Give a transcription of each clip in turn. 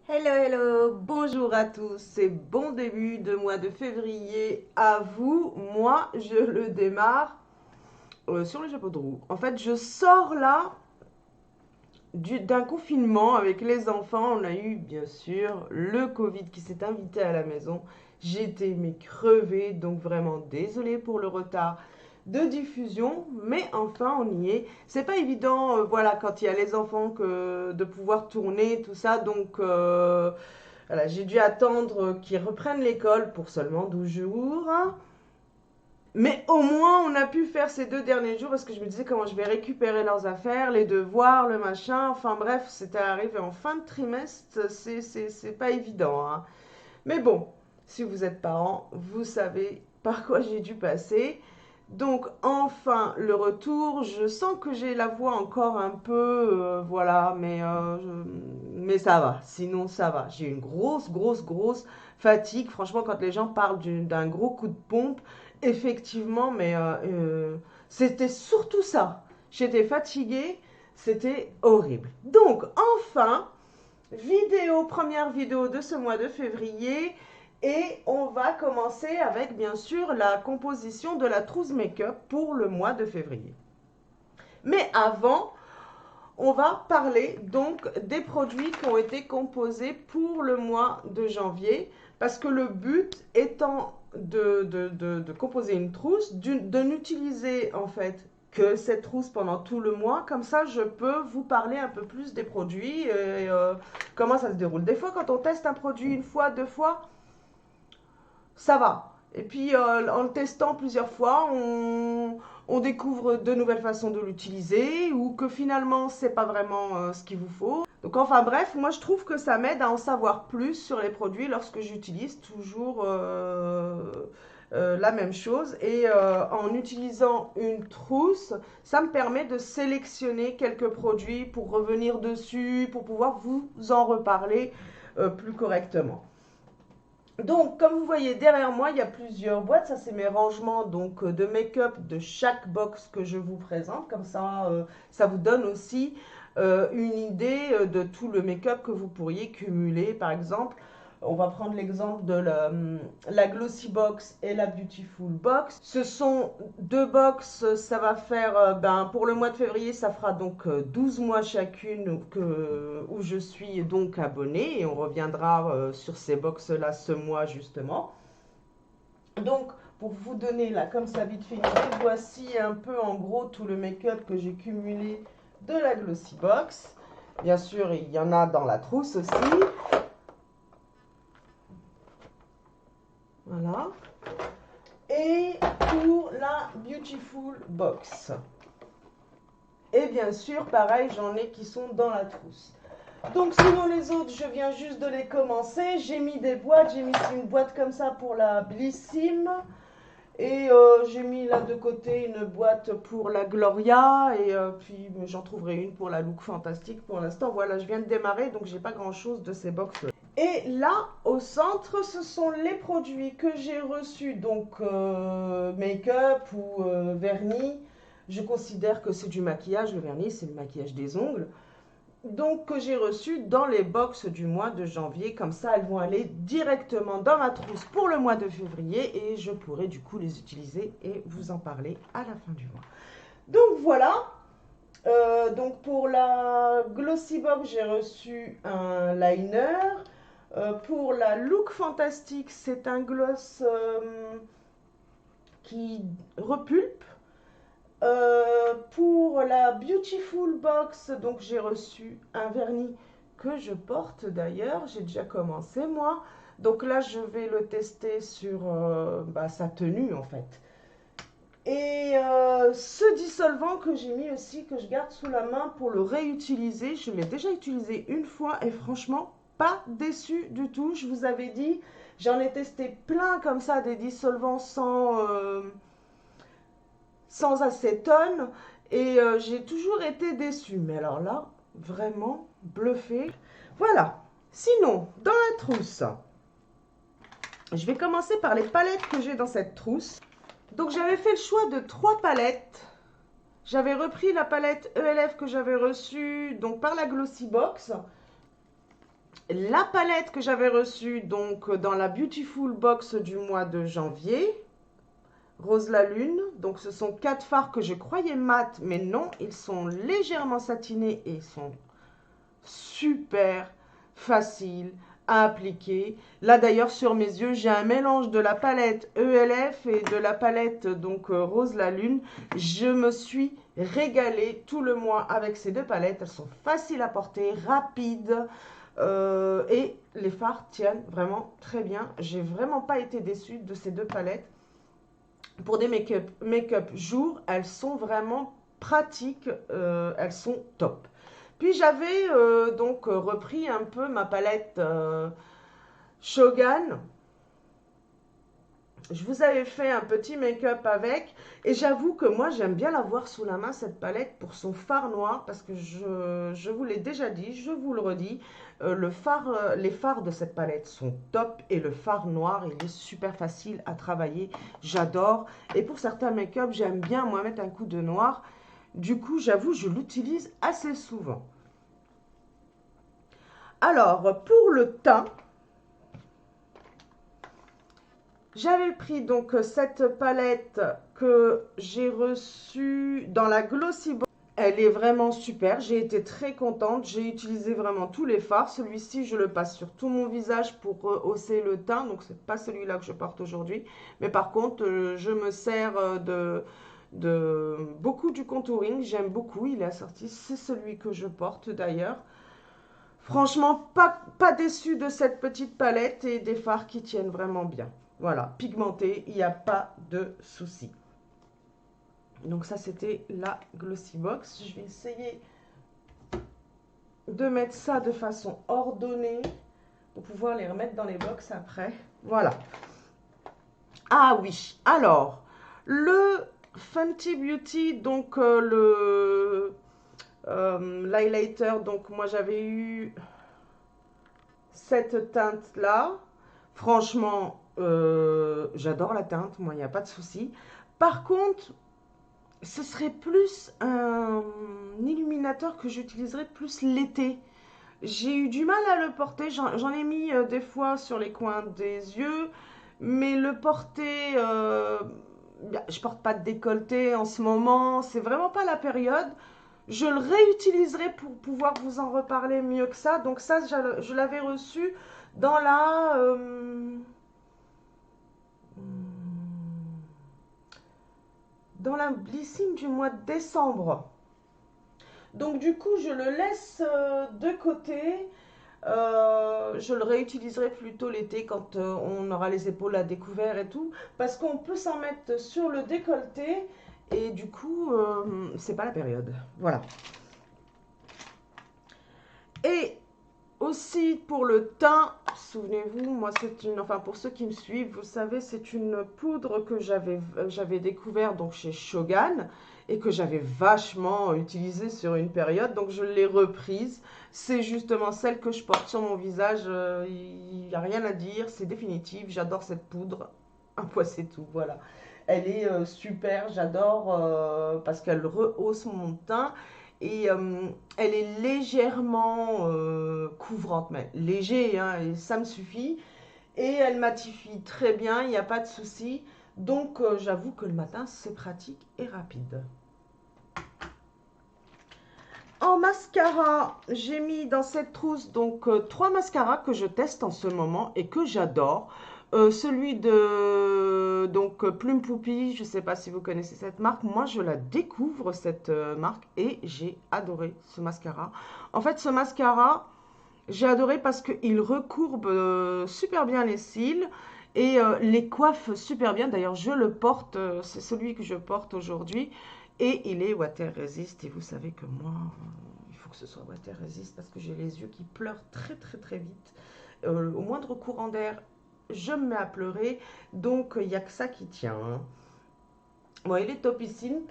Hello, hello, bonjour à tous et bon début de mois de février à vous. Moi, je le démarre sur le chapeau de roue. En fait, je sors là d'un confinement avec les enfants. On a eu bien sûr le Covid qui s'est invité à la maison. J'étais mais crevée, donc vraiment désolée pour le retard de diffusion, mais enfin on y est. C'est pas évident, voilà, quand il y a les enfants de pouvoir tourner tout ça, donc voilà, j'ai dû attendre qu'ils reprennent l'école pour seulement 12 jours. Mais au moins, on a pu faire ces 2 derniers jours parce que je me disais comment je vais récupérer leurs affaires, les devoirs, le machin. Enfin bref, c'était arrivé en fin de trimestre. C'est pas évident, hein. Mais bon, si vous êtes parent, vous savez par quoi j'ai dû passer. Donc enfin le retour, je sens que j'ai la voix encore un peu, voilà, mais ça va, sinon ça va. J'ai une grosse fatigue, franchement quand les gens parlent d'un gros coup de pompe, effectivement, c'était surtout ça. J'étais fatiguée, c'était horrible. Donc enfin, première vidéo de ce mois de février. Et on va commencer avec bien sûr la composition de la trousse make-up pour le mois de février. Mais avant, on va parler donc des produits qui ont été composés pour le mois de janvier. Parce que le but étant de composer une trousse, de n'utiliser en fait que cette trousse pendant tout le mois. Comme ça, je peux vous parler un peu plus des produits et comment ça se déroule. Des fois, quand on teste un produit une fois, deux fois, ça va. Et puis en le testant plusieurs fois, on découvre de nouvelles façons de l'utiliser ou que finalement c'est pas vraiment ce qu'il vous faut. Donc enfin bref, moi je trouve que ça m'aide à en savoir plus sur les produits lorsque j'utilise toujours la même chose. Et en utilisant une trousse, ça me permet de sélectionner quelques produits pour revenir dessus, pour pouvoir vous en reparler plus correctement. Donc, comme vous voyez derrière moi, il y a plusieurs boîtes. Ça, c'est mes rangements donc de make-up de chaque box que je vous présente. Comme ça, ça vous donne aussi une idée de tout le make-up que vous pourriez cumuler. Par exemple, on va prendre l'exemple de la Glossy Box et la Beautiful Box. Ce sont deux box, ça va faire, pour le mois de février, ça fera donc 12 mois chacune où je suis donc abonnée et on reviendra sur ces box-là ce mois justement. Donc, pour vous donner là comme ça vite fait une idée, voici un peu en gros tout le make-up que j'ai cumulé de la Glossy Box. Bien sûr, il y en a dans la trousse aussi. Voilà. Et pour la Beautiful Box. Et bien sûr, pareil, j'en ai qui sont dans la trousse. Donc sinon les autres, je viens juste de les commencer. J'ai mis des boîtes, j'ai mis une boîte comme ça pour la Blissim. Et j'ai mis là de côté une boîte pour la Gloria. Et puis j'en trouverai une pour la Look Fantastique pour l'instant. Voilà, je viens de démarrer, donc j'ai pas grand chose de ces box. Et là, au centre, ce sont les produits que j'ai reçus, donc make-up ou vernis. Je considère que c'est du maquillage, le vernis, c'est le maquillage des ongles. Donc, que j'ai reçu dans les box du mois de janvier. Comme ça, elles vont aller directement dans ma trousse pour le mois de février et je pourrai du coup les utiliser et vous en parler à la fin du mois. Donc voilà. Donc pour la Glossy Box, j'ai reçu un liner. Pour la Look Fantastique, c'est un gloss qui repulpe. Pour la Beautiful Box, donc j'ai reçu un vernis que je porte d'ailleurs. J'ai déjà commencé moi. Donc là, je vais le tester sur sa tenue en fait. Et ce dissolvant que j'ai mis aussi, que je garde sous la main pour le réutiliser. Je l'ai déjà utilisé une fois et franchement, pas déçu du tout. Je vous avais dit, j'en ai testé plein comme ça, des dissolvants sans acétone. Et j'ai toujours été déçue. Mais alors là, vraiment bluffé. Voilà. Sinon, dans la trousse, je vais commencer par les palettes que j'ai dans cette trousse. Donc j'avais fait le choix de 3 palettes. J'avais repris la palette ELF que j'avais reçue donc par la Glossy Box. La palette que j'avais reçue donc dans la Beautiful Box du mois de janvier, Rose la Lune. Donc ce sont 4 fards que je croyais mat, mais non, ils sont légèrement satinés et ils sont super faciles à appliquer. Là d'ailleurs sur mes yeux, j'ai un mélange de la palette ELF et de la palette donc Rose la Lune. Je me suis régalée tout le mois avec ces deux palettes. Elles sont faciles à porter, rapides. Et les fards tiennent vraiment très bien. J'ai vraiment pas été déçue de ces deux palettes. Pour des make-up jour, elles sont vraiment pratiques, elles sont top. Puis j'avais donc repris un peu ma palette Shogun. Je vous avais fait un petit make-up avec et j'avoue que moi j'aime bien l'avoir sous la main cette palette pour son fard noir parce que je vous l'ai déjà dit, je vous le redis, les fards de cette palette sont top et le fard noir il est super facile à travailler, j'adore et pour certains make-up j'aime bien moi mettre un coup de noir, du coup j'avoue je l'utilise assez souvent. Alors pour le teint, j'avais pris donc cette palette que j'ai reçue dans la Glossy Box. Elle est vraiment super, j'ai été très contente, j'ai utilisé vraiment tous les fards. Celui-ci, je le passe sur tout mon visage pour hausser le teint, donc c'est pas celui-là que je porte aujourd'hui. Mais par contre, je me sers de beaucoup du contouring, j'aime beaucoup, il est assorti, c'est celui que je porte d'ailleurs. Franchement, pas déçu de cette petite palette et des fards qui tiennent vraiment bien. Voilà, pigmenté, il n'y a pas de souci. Donc ça, c'était la Glossy Box. Je vais essayer de mettre ça de façon ordonnée pour pouvoir les remettre dans les box après. Voilà. Ah oui, alors, le Fenty Beauty, donc l'highlighter, donc moi j'avais eu cette teinte-là. Franchement, j'adore la teinte, moi il n'y a pas de souci. Par contre, ce serait plus un illuminateur que j'utiliserais plus l'été. J'ai eu du mal à le porter, j'en ai mis des fois sur les coins des yeux, mais le porter, je porte pas de décolleté en ce moment, c'est vraiment pas la période. Je le réutiliserai pour pouvoir vous en reparler mieux que ça. Donc ça, je l'avais reçu dans la Blissim du mois de décembre. Donc du coup, je le laisse de côté. Je le réutiliserai plutôt l'été quand on aura les épaules à découvert et tout. Parce qu'on peut s'en mettre sur le décolleté. Et du coup, c'est pas la période. Voilà. Et aussi pour le teint, souvenez-vous, moi c'est une, enfin pour ceux qui me suivent, vous savez, c'est une poudre que j'avais découvert donc chez Shogun et que j'avais vachement utilisée sur une période, donc je l'ai reprise. C'est justement celle que je porte sur mon visage, il n'y a rien à dire, c'est définitif, j'adore cette poudre. Un point c'est tout, voilà. Elle est super, j'adore parce qu'elle rehausse mon teint. Et elle est légèrement couvrante, mais léger, hein, et ça me suffit. Et elle matifie très bien, il n'y a pas de souci. Donc j'avoue que le matin, c'est pratique et rapide. En mascara, j'ai mis dans cette trousse donc 3 mascaras que je teste en ce moment et que j'adore. Celui de donc Plume Poupie, je ne sais pas si vous connaissez cette marque. Moi, je la découvre cette marque et j'ai adoré ce mascara. En fait, ce mascara, j'ai adoré parce qu'il recourbe super bien les cils et les coiffe super bien. D'ailleurs, je le porte, c'est celui que je porte aujourd'hui et il est water resist. Et vous savez que moi, il faut que ce soit water resist parce que j'ai les yeux qui pleurent très très très vite. Au moindre courant d'air, je me mets à pleurer, donc il n'y a que ça qui tient. Hein. Bon, il est topissime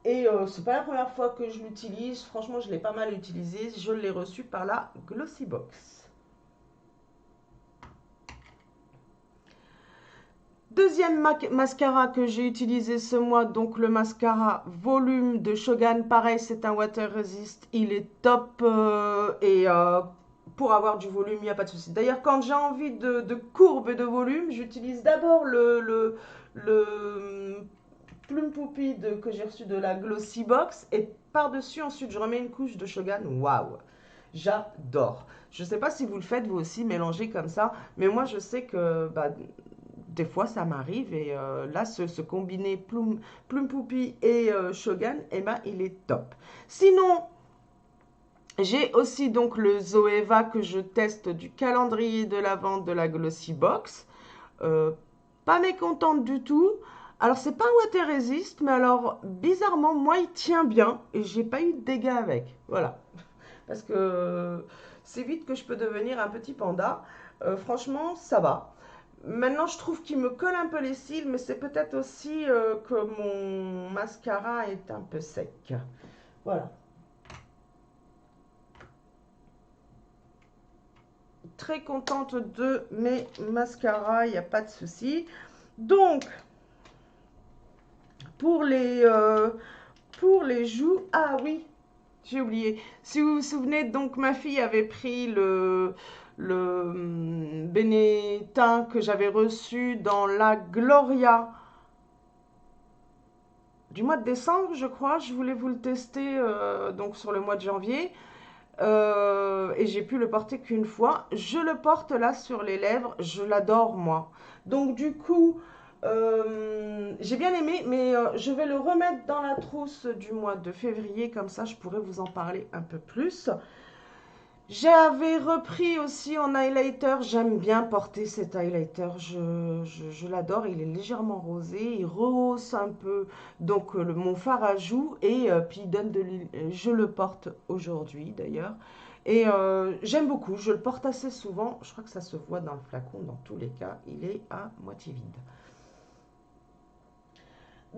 et c'est pas la première fois que je l'utilise. Franchement, je l'ai pas mal utilisé. Je l'ai reçu par la Glossy Box. Deuxième mascara que j'ai utilisé ce mois, donc le mascara Volume de Shogun. Pareil, c'est un water resist. Il est top et pour avoir du volume, il n'y a pas de souci. D'ailleurs, quand j'ai envie de courbe et de volume, j'utilise d'abord le Plume Poupide que j'ai reçu de la Glossy Box et par-dessus, ensuite, je remets une couche de Shogun. Waouh! J'adore. Je ne sais pas si vous le faites vous aussi, mélanger comme ça, mais moi je sais que bah, des fois ça m'arrive et là ce combiné Plume Poupie et Shogun, eh ben, il est top. Sinon, j'ai aussi donc le Zoeva que je teste du calendrier de l'Avent de la Glossy Box. Euh, Pas mécontente du tout. Alors c'est pas un water resist, mais alors bizarrement moi il tient bien et j'ai pas eu de dégâts avec. Voilà. Parce que c'est vite que je peux devenir un petit panda. Franchement, ça va. Maintenant, je trouve qu'il me colle un peu les cils, mais c'est peut-être aussi que mon mascara est un peu sec. Voilà. Très contente de mes mascaras, il n'y a pas de souci. Donc, pour pour les joues, ah oui, j'ai oublié. Si vous vous souvenez, donc ma fille avait pris le Benetton que j'avais reçu dans la Gloria du mois de décembre, je crois. Je voulais vous le tester donc sur le mois de janvier. Et j'ai pu le porter qu'une fois. Je le porte là sur les lèvres. Je l'adore, moi. Donc du coup, j'ai bien aimé, mais je vais le remettre dans la trousse du mois de février. Comme ça, je pourrais vous en parler un peu plus. J'avais repris aussi en highlighter. J'aime bien porter cet highlighter. Je l'adore. Il est légèrement rosé. Il rehausse un peu donc mon fard à joues et puis il donne de l'huile. Je le porte aujourd'hui d'ailleurs. Et j'aime beaucoup. Je le porte assez souvent. Je crois que ça se voit dans le flacon. Dans tous les cas, il est à moitié vide.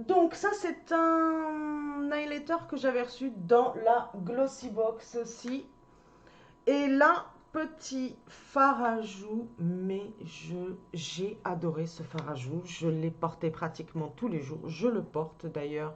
Donc ça, c'est un highlighter que j'avais reçu dans la Glossy Box aussi. Et là, petit fard à joues, mais j'ai adoré ce fard à joues. Je l'ai porté pratiquement tous les jours. Je le porte d'ailleurs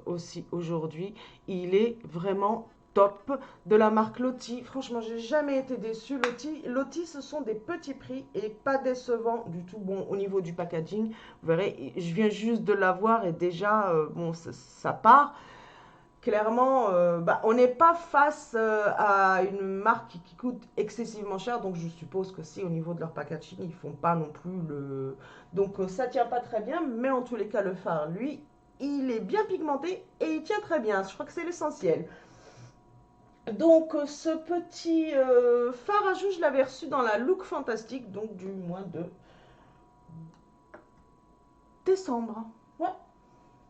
aussi aujourd'hui. Il est vraiment top de la marque Lottie. Franchement, j'ai jamais été déçue. Lottie, ce sont des petits prix et pas décevants du tout. Bon, au niveau du packaging, vous verrez, je viens juste de l'avoir et déjà, bon, ça part. Clairement, bah, on n'est pas face à une marque qui coûte excessivement cher, donc je suppose que si au niveau de leur packaging, ils font pas non plus le... Donc ça tient pas très bien, mais en tous les cas, le phare, lui, il est bien pigmenté et il tient très bien. Je crois que c'est l'essentiel. Donc ce petit phare à joues, je l'avais reçu dans la Look Fantastique, donc du mois de décembre. Ouais.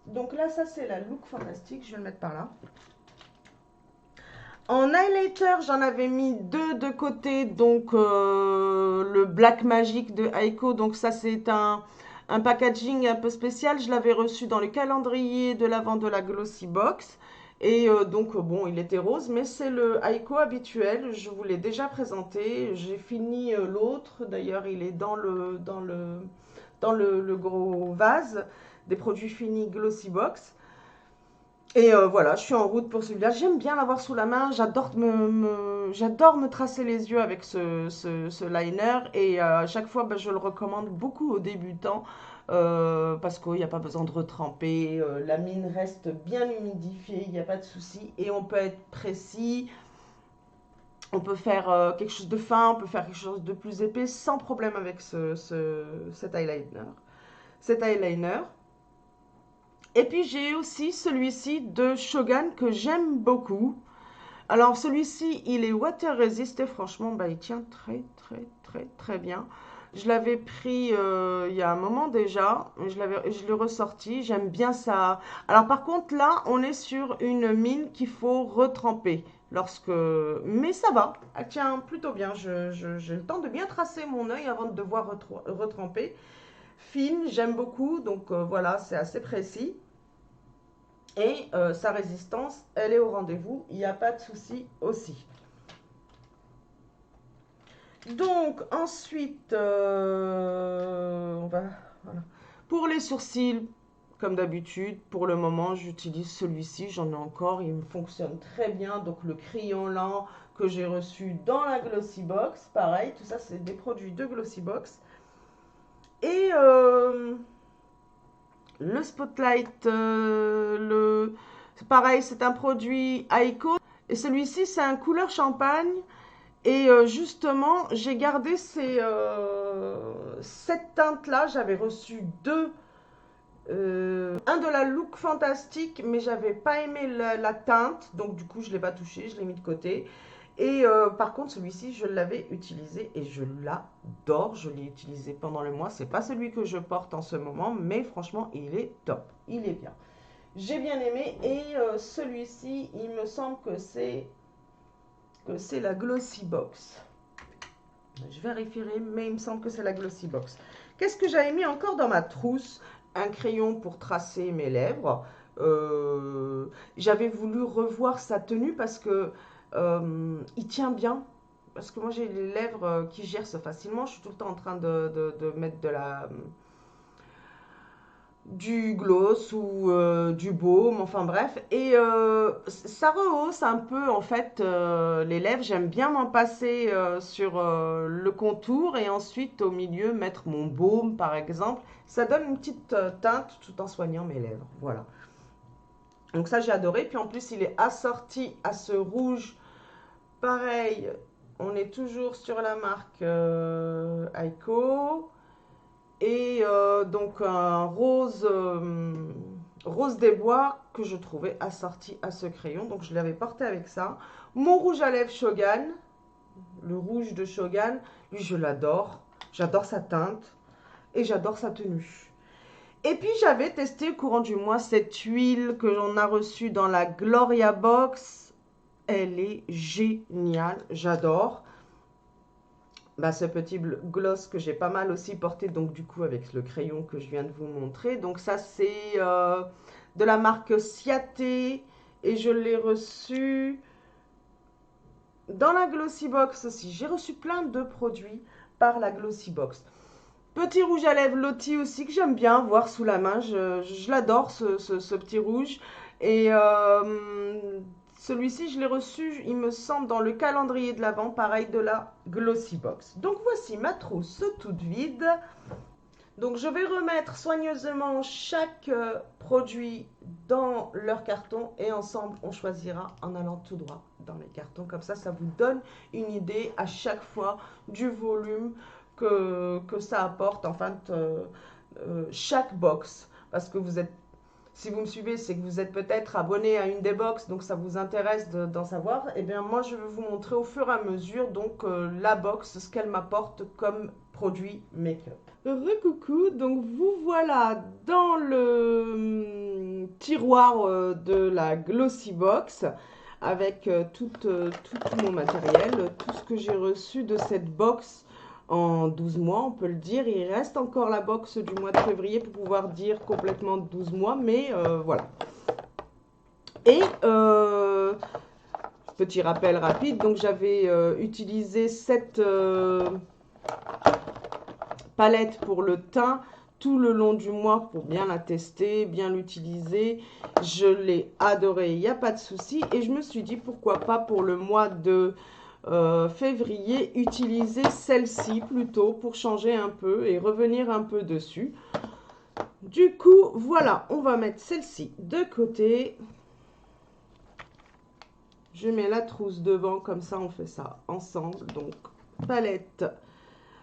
Donc là, ça c'est la Look Fantastique, je vais le mettre par là. En highlighter, j'en avais mis deux de côté, donc le Black Magic de Aiko, donc ça c'est un packaging un peu spécial, je l'avais reçu dans le calendrier de l'avant de la Glossy Box, et donc bon, il était rose, mais c'est le Aiko habituel, je vous l'ai déjà présenté, j'ai fini l'autre, d'ailleurs il est le gros vase des produits finis Glossy Box. Et voilà, je suis en route pour celui-là. J'aime bien l'avoir sous la main. J'adore me tracer les yeux avec ce liner. Et à chaque fois, bah, je le recommande beaucoup aux débutants parce qu'il n'y a pas besoin de retremper. La mine reste bien humidifiée, il n'y a pas de souci. Et on peut être précis. On peut faire quelque chose de fin, on peut faire quelque chose de plus épais sans problème avec cet eyeliner. Cet eyeliner. Et puis j'ai aussi celui-ci de Shogun que j'aime beaucoup. Alors celui-ci, il est water resist et franchement, bah, il tient très bien. Je l'avais pris il y a un moment déjà, je l'ai ressorti, j'aime bien ça. Alors par contre là, on est sur une mine qu'il faut retremper. Mais ça va, elle tient plutôt bien. J'ai le temps de bien tracer mon œil avant de devoir retremper. Fine, j'aime beaucoup, donc voilà, c'est assez précis. Et sa résistance, elle est au rendez-vous, il n'y a pas de souci aussi. Donc ensuite, voilà. Pour les sourcils, comme d'habitude, pour le moment, j'utilise celui-ci. J'en ai encore, il me fonctionne très bien. Donc, le crayon lent que j'ai reçu dans la Glossybox, pareil, tout ça, c'est des produits de Glossybox. Et le Spotlight, c'est pareil, c'est un produit Aiko. Et celui-ci, c'est un couleur champagne. Et justement, j'ai gardé cette teinte-là. J'avais reçu deux. Un de la Look Fantastique, mais j'avais pas aimé la teinte. Donc du coup, je ne l'ai pas touché, je l'ai mis de côté. Et par contre, celui-ci, je l'avais utilisé et je l'adore. Je l'ai utilisé pendant le mois. C'est pas celui que je porte en ce moment, mais franchement, il est top. Il est bien. J'ai bien aimé. Et celui-ci, il me semble que c'est la Glossybox. Je vérifierai, mais il me semble que c'est la Glossybox. Qu'est-ce que j'avais mis encore dans ma trousse? Un crayon pour tracer mes lèvres. J'avais voulu revoir sa tenue parce que il tient bien. Parce que moi j'ai les lèvres qui gercent facilement. Je suis tout le temps en train de mettre du gloss ou du baume, enfin bref. Et ça rehausse un peu en fait les lèvres. J'aime bien m'en passer sur le contour et ensuite au milieu mettre mon baume par exemple. Ça donne une petite teinte tout en soignant mes lèvres. Voilà. Donc ça j'ai adoré. Puis en plus il est assorti à ce rouge. Pareil, on est toujours sur la marque Aiko. Et donc un rose des bois que je trouvais assorti à ce crayon. Donc je l'avais porté avec ça. Mon rouge à lèvres Shogun, le rouge de Shogun, lui je l'adore. J'adore sa teinte et j'adore sa tenue. Et puis j'avais testé au courant du mois cette huile que l'on a reçue dans la Gloria Box. Elle est géniale, j'adore. Bah, ce petit gloss que j'ai pas mal aussi porté, donc du coup avec le crayon que je viens de vous montrer. Donc ça c'est de la marque Ciaté et je l'ai reçu dans la Glossybox aussi. J'ai reçu plein de produits par la Glossybox. Petit rouge à lèvres Lottie aussi que j'aime bien voir sous la main. Je l'adore ce petit rouge. Et celui-ci, je l'ai reçu, il me semble, dans le calendrier de l'Avent, pareil, de la Glossybox. Donc voici ma trousse toute vide. Donc je vais remettre soigneusement chaque produit dans leur carton et ensemble on choisira en allant tout droit dans les cartons. Comme ça vous donne une idée à chaque fois du volume que ça apporte en fait chaque box. Parce que vous êtes, si vous me suivez, c'est que vous êtes peut-être abonné à une des box, donc ça vous intéresse d'en savoir. Et bien moi je vais vous montrer au fur et à mesure donc la box, ce qu'elle m'apporte comme produit make-up. Recoucou, donc vous voilà dans le tiroir de la Glossybox avec tout mon matériel, tout ce que j'ai reçu de cette box en 12 mois, on peut le dire. Il reste encore la box du mois de février pour pouvoir dire complètement 12 mois, mais voilà. Et petit rappel rapide, donc j'avais utilisé cette palette pour le teint tout le long du mois pour bien la tester, bien l'utiliser. Je l'ai adorée, il n'y a pas de souci. Et je me suis dit pourquoi pas pour le mois de février utiliser celle-ci plutôt pour changer un peu et revenir un peu dessus. Du coup, voilà, on va mettre celle-ci de côté. Je mets la trousse devant, comme ça on fait ça ensemble. Donc, palette.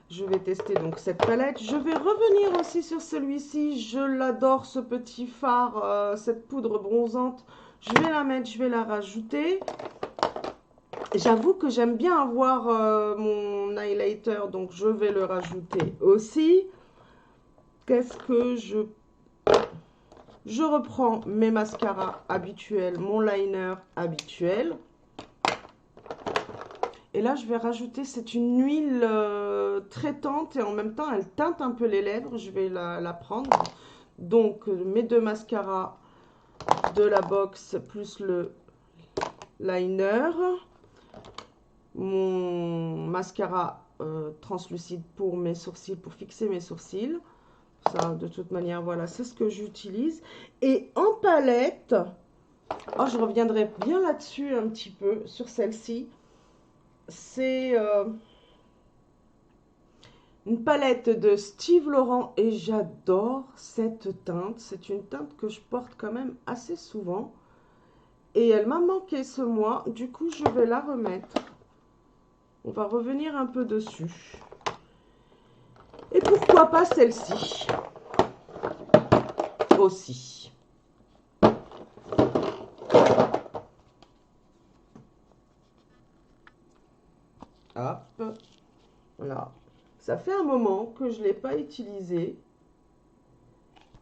Je vais tester donc cette palette. Je vais revenir aussi sur celui-ci. Je l'adore, ce petit fard, cette poudre bronzante. Je vais la mettre, je vais la rajouter. J'avoue que j'aime bien avoir mon highlighter, donc je vais le rajouter aussi. Qu'est-ce que je reprends mes mascaras habituels, mon liner habituel. Et là, je vais rajouter, c'est une huile traitante et en même temps, elle teinte un peu les lèvres. Je vais la prendre. Donc, mes deux mascaras de la box plus le liner. Mon mascara translucide pour mes sourcils, pour fixer mes sourcils. Ça, de toute manière, voilà, c'est ce que j'utilise. Et en palette, oh, je reviendrai bien là-dessus un petit peu, sur celle-ci. C'est une palette de Steve Laurent et j'adore cette teinte. C'est une teinte que je porte quand même assez souvent. Et elle m'a manqué ce mois, du coup je vais la remettre. On va revenir un peu dessus. Et pourquoi pas celle-ci aussi. Hop, voilà. Ça fait un moment que je ne l'ai pas utilisé.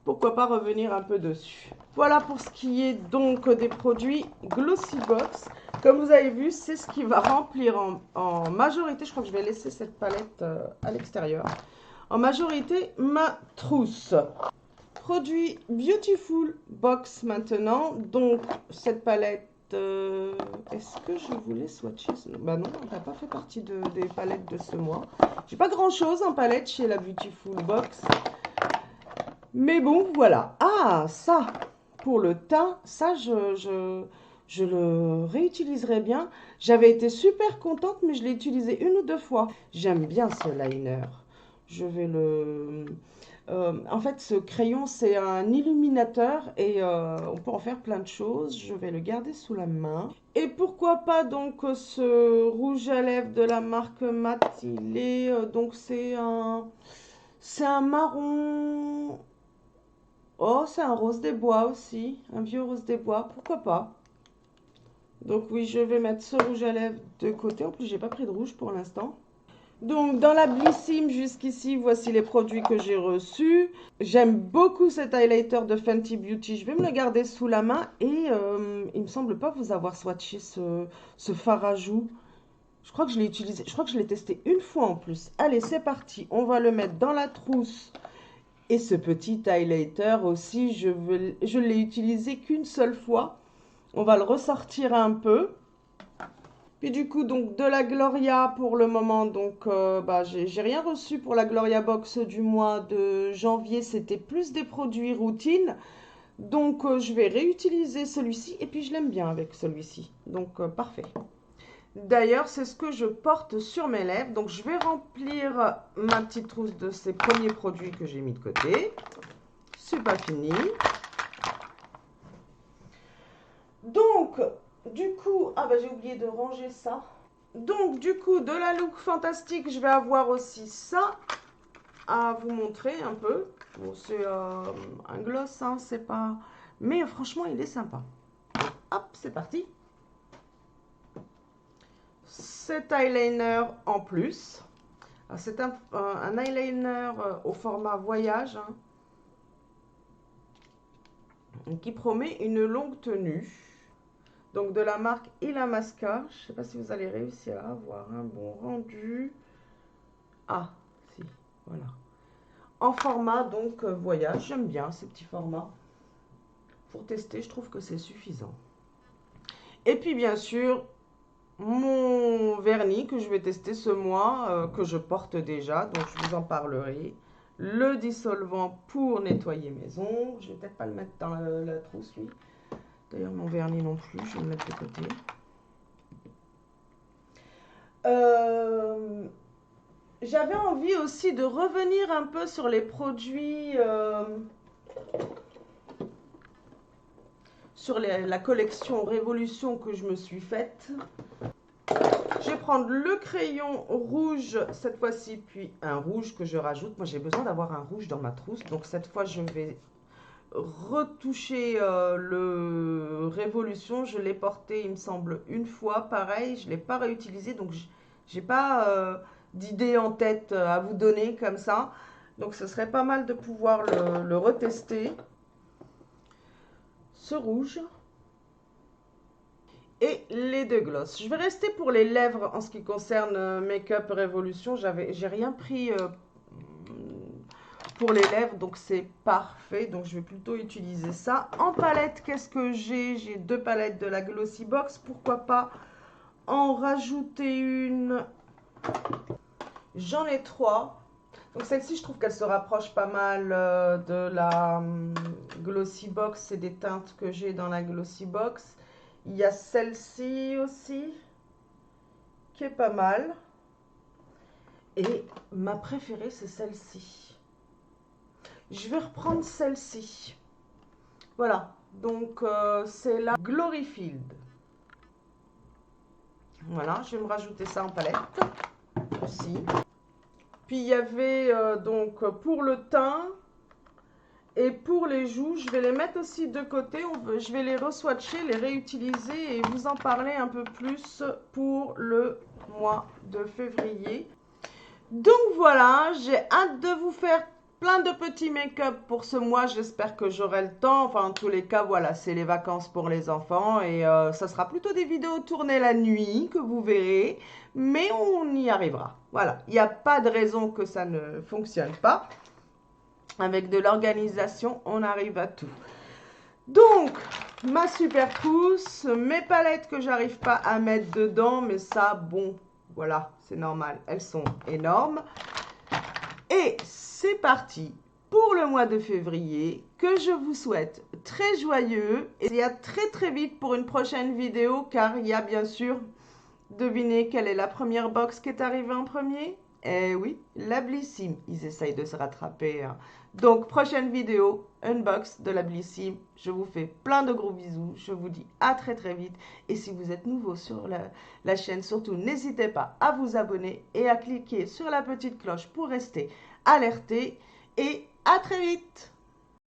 Pourquoi pas revenir un peu dessus. Voilà pour ce qui est donc des produits Glossybox. Comme vous avez vu, c'est ce qui va remplir en majorité. Je crois que je vais laisser cette palette à l'extérieur. En majorité, ma trousse. Produit Beautiful Box maintenant. Donc, cette palette, est-ce que je voulais swatcher? Bah non, elle n'a pas fait partie des palettes de ce mois. J'ai pas grand chose en palette chez la Beautiful Box. Mais bon, voilà. Ah, ça, pour le teint, ça, je le réutiliserai bien. J'avais été super contente, mais je l'ai utilisé une ou deux fois. J'aime bien ce liner. Je vais le... en fait, ce crayon, c'est un illuminateur et on peut en faire plein de choses. Je vais le garder sous la main. Et pourquoi pas donc ce rouge à lèvres de la marque Matte. Il est, donc c'est un marron... Oh, c'est un rose des bois aussi, un vieux rose des bois, pourquoi pas. Donc oui, je vais mettre ce rouge à lèvres de côté. En plus, j'ai pas pris de rouge pour l'instant. Donc dans la Blissim jusqu'ici, voici les produits que j'ai reçus. J'aime beaucoup cet highlighter de Fenty Beauty. Je vais me le garder sous la main et il me semble pas vous avoir swatché ce fard à joues. Je crois que je l'ai utilisé, je crois que je l'ai testé une fois en plus. Allez, c'est parti, on va le mettre dans la trousse. Et ce petit highlighter aussi, je l'ai utilisé qu'une seule fois. On va le ressortir un peu. Puis du coup, donc de la Gloria pour le moment, donc j'ai rien reçu pour la Gloria Box du mois de janvier. C'était plus des produits routine. Donc je vais réutiliser celui-ci et puis je l'aime bien avec celui-ci. Donc parfait. D'ailleurs, c'est ce que je porte sur mes lèvres. Donc, je vais remplir ma petite trousse de ces premiers produits que j'ai mis de côté. C'est pas fini. Donc, du coup... Ah, bah j'ai oublié de ranger ça. Donc, du coup, de la Look Fantastique, je vais avoir aussi ça à vous montrer un peu. Bon, c'est un gloss, hein, c'est pas... Mais franchement, il est sympa. Hop, c'est parti. Cet eyeliner en plus. C'est un eyeliner au format voyage hein, qui promet une longue tenue. Donc de la marque Illamasqua. Je ne sais pas si vous allez réussir à avoir un bon rendu. Ah, si, voilà. En format donc voyage. J'aime bien ces petits formats. Pour tester, je trouve que c'est suffisant. Et puis bien sûr, mon vernis que je vais tester ce mois, que je porte déjà, donc je vous en parlerai. Le dissolvant pour nettoyer mes ongles. Je vais peut-être pas le mettre dans la trousse, lui. D'ailleurs, mon vernis non plus, je vais le mettre de côté. J'avais envie aussi de revenir un peu sur les produits... sur la collection Révolution que je me suis faite. Je vais prendre le crayon rouge cette fois-ci, puis un rouge que je rajoute. Moi, j'ai besoin d'avoir un rouge dans ma trousse. Donc, cette fois, je vais retoucher le Révolution. Je l'ai porté, il me semble, une fois. Pareil, je ne l'ai pas réutilisé. Donc, j'ai pas d'idée en tête à vous donner comme ça. Donc, ce serait pas mal de pouvoir le retester. Ce rouge. Et les deux glosses. Je vais rester pour les lèvres en ce qui concerne Make-up Révolution. J'ai rien pris pour les lèvres, donc c'est parfait. Donc je vais plutôt utiliser ça. En palette, qu'est-ce que j'ai? J'ai deux palettes de la Glossybox. Pourquoi pas en rajouter une? J'en ai trois. Donc celle-ci, je trouve qu'elle se rapproche pas mal de la Glossy Box. C'est des teintes que j'ai dans la Glossy Box. Il y a celle-ci aussi, qui est pas mal. Et ma préférée, c'est celle-ci. Je vais reprendre celle-ci. Voilà, donc c'est la Gloryfield. Voilà, je vais me rajouter ça en palette aussi. Puis il y avait donc pour le teint et pour les joues, je vais les mettre aussi de côté. Je vais les re-swatcher, les réutiliser et vous en parler un peu plus pour le mois de février. Donc voilà, j'ai hâte de vous faire plein de petits make-up pour ce mois. J'espère que j'aurai le temps. Enfin, en tous les cas, voilà, c'est les vacances pour les enfants. Et ça sera plutôt des vidéos tournées la nuit que vous verrez. Mais on y arrivera. Voilà, il n'y a pas de raison que ça ne fonctionne pas. Avec de l'organisation, on arrive à tout. Donc, ma super pousse, mes palettes que j'arrive pas à mettre dedans. Mais ça, bon, voilà, c'est normal. Elles sont énormes. Et c'est parti pour le mois de février que je vous souhaite très joyeux et à très vite pour une prochaine vidéo car il y a bien sûr, devinez quelle est la première box qui est arrivée en premier? Eh oui, la Blissim. Ils essayent de se rattraper. Hein. Donc, prochaine vidéo, unbox de la Blissim. Je vous fais plein de gros bisous. Je vous dis à très vite. Et si vous êtes nouveau sur la chaîne, surtout, n'hésitez pas à vous abonner et à cliquer sur la petite cloche pour rester alerté. Et à très vite!